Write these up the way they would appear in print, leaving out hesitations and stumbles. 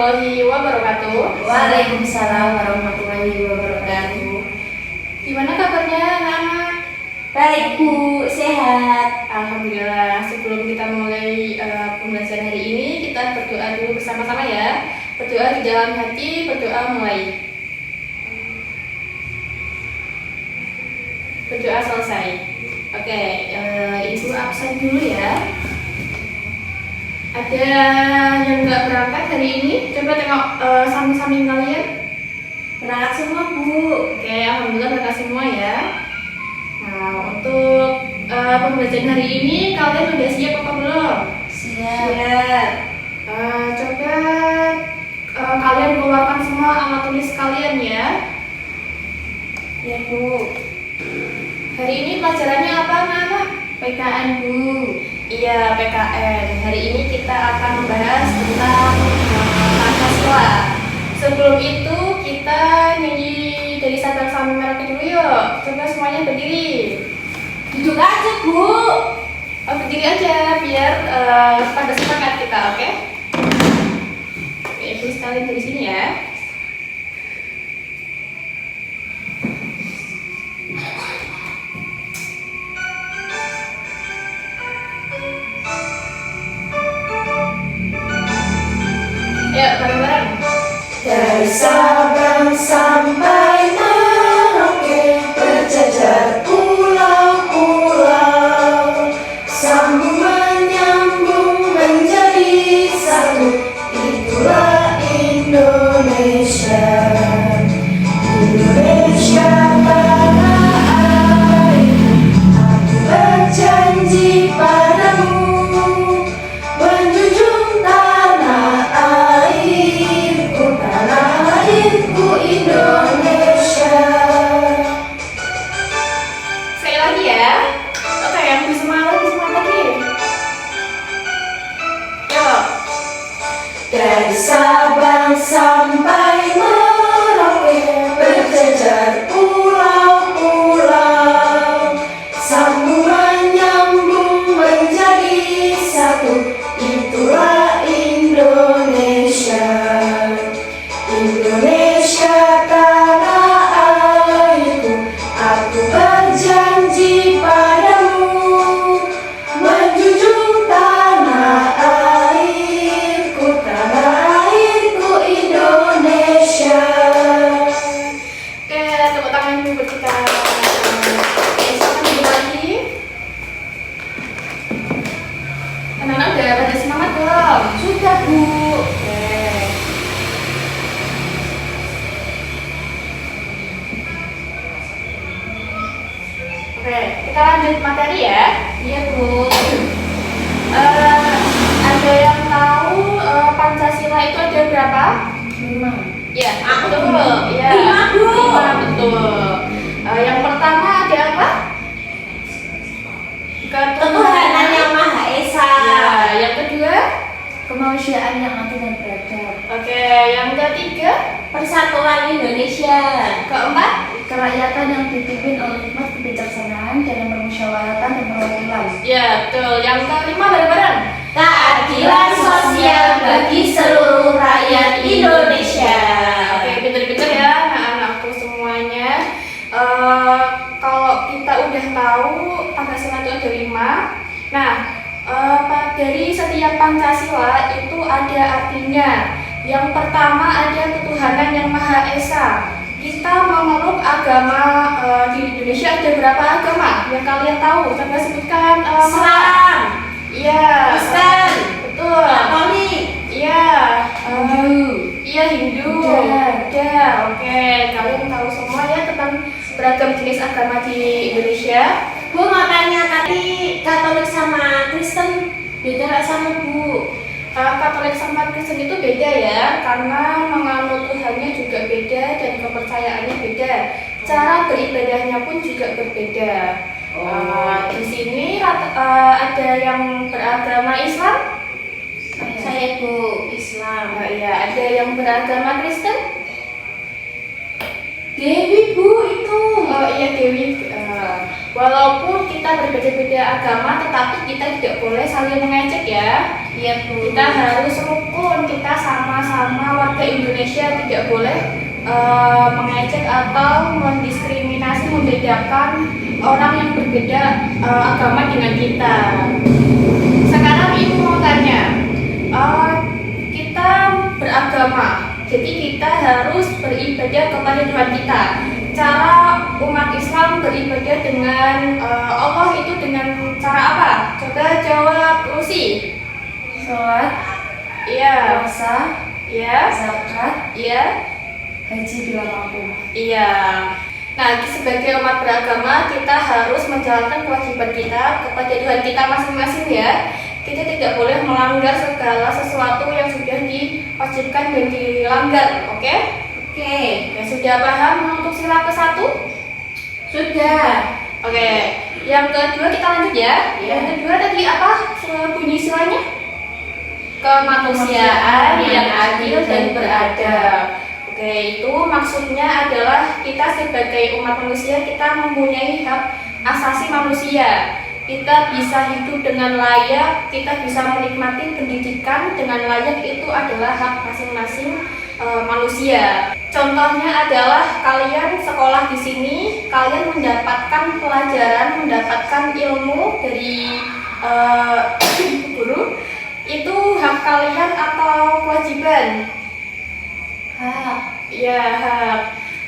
warahmatullahi wabarakatuh. Waalaikumsalam warahmatullahi wabarakatuh. Gimana kabarnya anak-anak? Baik Bu, sehat. Alhamdulillah. Sebelum kita mulai pembelajaran hari ini, kita berdoa dulu bersama-sama ya. Berdoa di dalam hati, berdoa mulai. Berdoa selesai. Oke, Ibu absen dulu ya. Ada yang nggak berangkat hari ini? Coba tengok samping-samping kalian. Berangkat semua Bu. Oke, alhamdulillah berangkat semua ya. Nah, untuk pembelajaran hari ini kalian udah siap apa belum? Siap. Coba kalian keluarkan semua alat tulis kalian ya. Ya Bu. Hari ini pelajarannya apa anak-anak? PKN Bu. Iya, PKN. Hari ini kita akan membahas tentang Pancasila. Sebelum itu kita nyanyi dari Sabang sampai Merauke dulu yuk. Coba semuanya berdiri. Duduk aja Bu. Berdiri aja biar pada semangat kita, oke? Oke, Ibu sekalian dari sini ya. Ayo, bareng-bareng. Dari Sabang sampai Merauke, berjajar pulau-pulau, sambung menyambung menjadi satu. Itulah Indonesia. Indonesia tanah airku, aku berjanji padamu, menjunjung tanah airku Indonesia. Sekali lagi ya. Oke, yang lebih semangat lagi. Yuk. Dari Sabang sampai Merauke, berjajar pulau-pulau, sambung menyambung menjadi satu. Itulah Indonesia. Indonesia tanah airku, aku berjanji padamu, menjunjung tanah airku Indonesia. Oke, tepuk tangan dulu buat kita. Oke, silakan duduk lagi. Anak-anak udah pada semangat belum? Sudah Bu. Oke. Oke, kita lanjut materi ya. Iya Bu. Ada yang tahu Pancasila itu ada berapa? 5. Ya, Aku betul. Ya, 5, Bu. 5, betul. Yang pertama ada apa? Ketuhanan yang Maha Esa. Ya, yang kedua? Kemanusiaan yang adil dan beradab. Oke, yang ketiga? Persatuan Indonesia. Keempat? Kerakyatan yang dipimpin oleh hikmat kebijaksanaan dalam permusyawaratan dan perwakilan. Ya, betul. Yang kelima bareng-bareng? Keadilan sosial bagi seluruh rakyat Indonesia. Oke, pinter-pinter ya anak-anakku semuanya. Kalau kita udah tahu Pancasila itu ada 5. Nah, dari setiap Pancasila itu ada artinya. Yang pertama ada ketuhanan yang Maha Esa. Kita memeluk agama di Indonesia ada berapa agama yang kalian tahu? Coba sebutkan. Islam, Iya. Kristen, Betul. Katolik, Iya. Hindu, Iya, Hindu. Buddha. Buddha. Oke, kalian tahu semua ya tentang beragam jenis agama di Indonesia. Bu mau tanya tadi Katolik sama Kristen beda nggak sama Bu? Katolik sama Kristen itu beda ya, karena menganut Tuhannya juga beda dan kepercayaannya beda. Cara beribadahnya pun juga berbeda. Di sini ada yang beragama Islam. Saya Bu Islam. Iya, ada yang beragama Kristen. Dewi Bu itu. Oh iya Dewi. Walaupun kita kita berbeda-beda agama, tetapi kita tidak boleh saling mengejek ya. Iya Bu. Kita harus rukun, kita sama-sama warga Indonesia, tidak boleh mengejek atau mendiskriminasi, membedakan orang yang berbeda agama dengan kita. Sekarang Ibu mau tanya, kita beragama, jadi kita harus beribadah kepada Tuhan kita. Cara umat Islam beribadah dengan Allah itu dengan cara apa? Coba jawab Lucy. Sholat, Iya. puasa, Iya. zakat, Iya. haji bila mampu. Iya. Nah, sebagai umat beragama, kita harus menjalankan kewajiban kita kepada Tuhan kita masing-masing ya. Kita tidak boleh melanggar segala sesuatu yang sudah diwajibkan dan dilanggar, oke? Oke. Oke, sudah paham untuk sila ke-1? Sudah. Oke, yang kedua kita lanjut ya. Iya. Yang kedua tadi apa bunyi silanya? Kemanusiaan yang adil dan beradab. Oke, itu maksudnya adalah kita sebagai umat manusia, kita mempunyai hak asasi manusia. Kita bisa hidup dengan layak, kita bisa menikmati pendidikan dengan layak, itu adalah hak masing-masing manusia. Contohnya adalah kalian sekolah di sini, kalian mendapatkan pelajaran, mendapatkan ilmu dari guru. Itu hak kalian atau kewajiban? Hak. Ya, hak.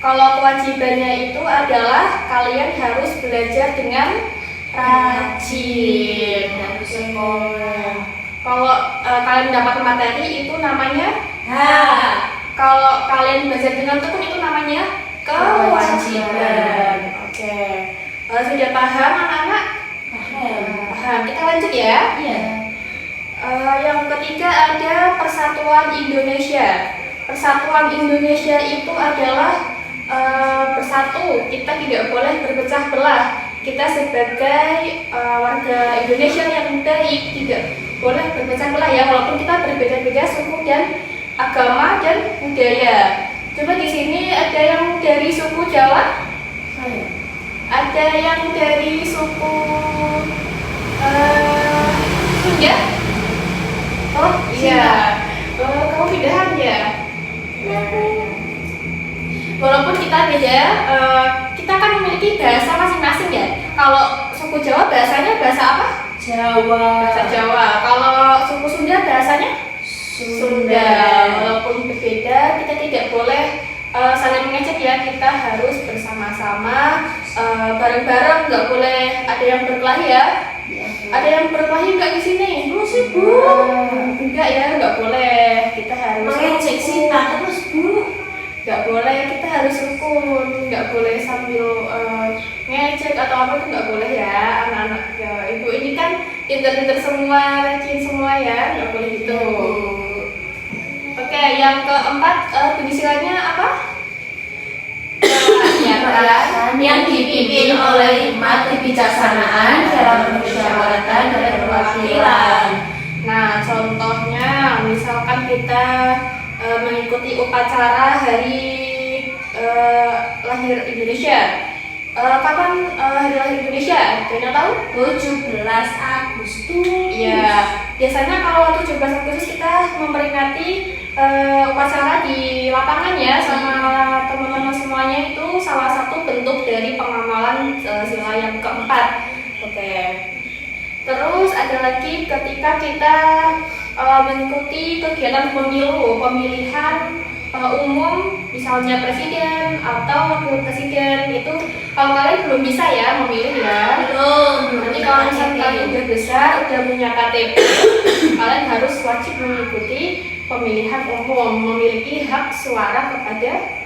Kalau kewajibannya itu adalah kalian harus belajar dengan rajin. Harus sekolah. Kalau kalian dapat materi itu namanya Hak. Kalau kalian belajar dengan tekun itu namanya kewajiban. Oke. Sudah paham anak-anak? Paham. Paham. Kita lanjut ya. Iya. Yang ketiga ada Persatuan Indonesia. Persatuan Indonesia itu adalah bersatu. Kita tidak boleh berpecah belah. Kita sebagai warga Indonesia yang baik tidak boleh berpecah belah ya, walaupun kita berbeda-beda suku dan agama dan budaya. Coba di sini ada yang dari suku Jawa, Saya. ada yang dari suku Sunda. Oh iya, kamu pindahan ya. Walaupun kita beda, kita kan memiliki bahasa masing-masing ya. Kalau suku Jawa bahasanya bahasa apa? Jawa. Bahasa Jawa. Kalau suku Sunda bahasanya Sunda. Walaupun berbeda, kita tidak boleh saling mengejek ya. Kita harus bersama-sama, bareng-bareng. Nggak boleh ada yang berkelahi ya. Ada yang berkelahi nggak di sini? Lu sih Bu. Enggak ya, nggak boleh. Kita harus Mengejek Sinta terus Bu. nggak boleh, kita harus rukun, nggak boleh sambil ngecek atau apa, itu nggak boleh ya anak-anak ya. Ibu ini kan pinter-pinter semua, rajin semua ya, nggak boleh gitu. Oke, yang keempat bunyi silanya apa? Perayaan yang dipimpin oleh hikmat kebijaksanaan dalam permusyawaratan dan perwakilan. Nah, contohnya misalkan kita mengikuti upacara hari lahir Indonesia. Kapan hari lahir Indonesia? Kalian tahu? 17 Agustus. Iya, biasanya kalau 17 Agustus kita memperingati upacara di lapangan ya sama teman-teman semuanya, itu salah satu bentuk dari pengamalan sila yang keempat. Oke. Terus ada lagi ketika kita mengikuti kegiatan pemilu, pemilihan umum, misalnya presiden atau wakil presiden, itu kalau kalian belum bisa ya memilih ya. Belum. Nanti kalau misalnya kalian udah besar, udah punya KTP, kalian harus wajib mengikuti pemilihan umum, memiliki hak suara kepada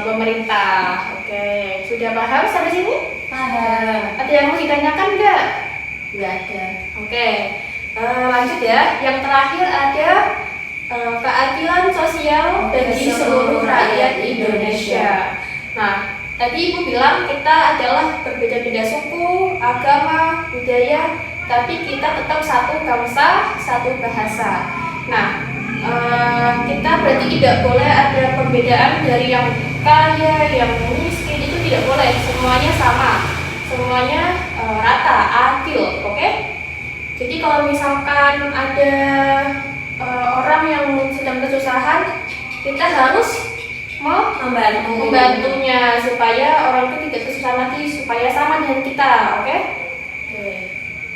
pemerintah. Oke, sudah paham sampai sini? Paham. Ada yang mau ditanyakan nggak? Nggak ada. Oke, lanjut ya. Yang terakhir ada keadilan sosial bagi seluruh rakyat Indonesia. Nah, tadi Ibu bilang kita adalah berbeda-beda suku, agama, budaya, tapi kita tetap satu bangsa, satu bahasa. Nah, kita berarti tidak boleh ada perbedaan dari yang kaya, yang miskin, itu tidak boleh. Semuanya sama. semuanya rata, adil, oke? Jadi kalau misalkan ada orang yang sedang kesusahan, kita harus membantunya supaya orang itu tidak kesusahan lagi, supaya sama dengan kita, oke?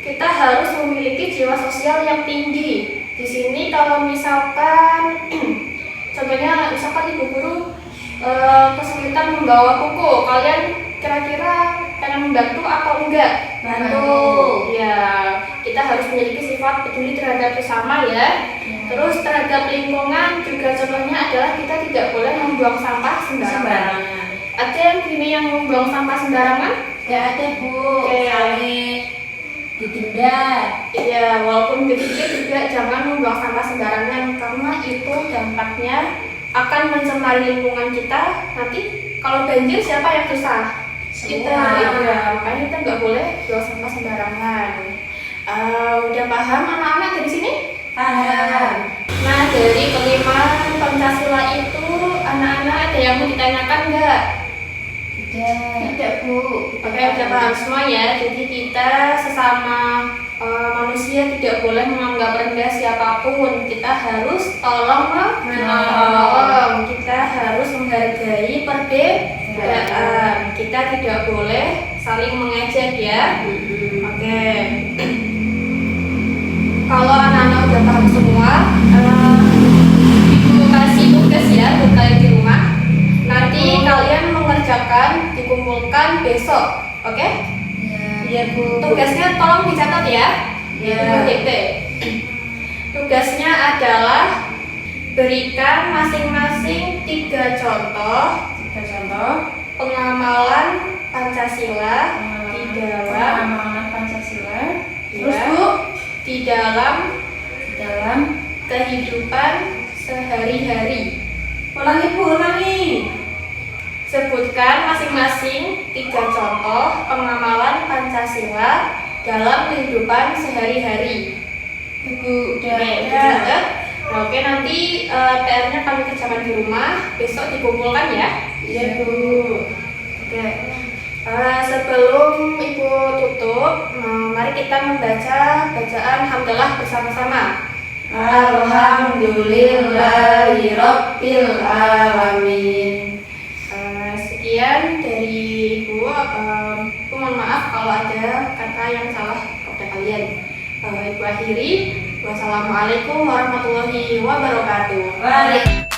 Kita harus memiliki jiwa sosial yang tinggi. Di sini kalau misalkan contohnya misalkan ibu guru kesulitan membawa buku, kalian kira-kira pengen membantu atau enggak? Bantu. Ya, kita harus memiliki sifat peduli terhadap sesama ya. Terus terhadap lingkungan juga contohnya adalah kita tidak boleh membuang sampah sembarangan. Ada yang gini yang membuang sampah sembarangan? Gak ada Bu, sampai didenda. Iya, walaupun dipikir juga jangan membuang sampah sembarangan karena itu dampaknya akan mencemari lingkungan kita. Nanti kalau banjir siapa yang susah? Kita, iya, makanya kita nggak boleh buang sampah sembarangan. Udah paham anak-anak dari sini? Paham. Nah, dari kelima Pancasila itu anak-anak ada yang mau ditanyakan nggak? Tidak Bu. Oke, udah paham semua ya. Jadi kita sesama manusia tidak boleh menganggap rendah siapapun. Kita harus tolong menolong. Kita harus menghargai perbedaan. Kita tidak boleh saling mengejek ya. Oke. Kalau anak-anak udah paham semua, ibu kasih tugas ya buat kalian di rumah. Nanti kalian mengerjakan, dikumpulkan besok, oke? Iya Bu. Tugasnya tolong dicatat ya. Iya. Dikte. Tugasnya adalah berikan masing-masing 3 contoh pengamalan Pancasila di dalam Pancasila. Terus Ya. Bu, di dalam kehidupan sehari-hari. Ulangi. Sebutkan masing-masing 3 contoh pengamalan Pancasila dalam kehidupan sehari-hari. Ibu udah. Oke, dicatat. Nah, oke, nanti PR-nya kami kerjakan di rumah, besok dikumpulkan ya. Iya Bu. Oke. Sebelum Ibu tutup, mari kita membaca bacaan hamdalah bersama-sama. Alhamdulillahirabbil alamin. Sekian dari Ibu. Ibu mohon maaf kalau ada kata yang salah kepada kalian. Ibu akhiri. Wassalamualaikum warahmatullahi wabarakatuh. Waalaikumsalam.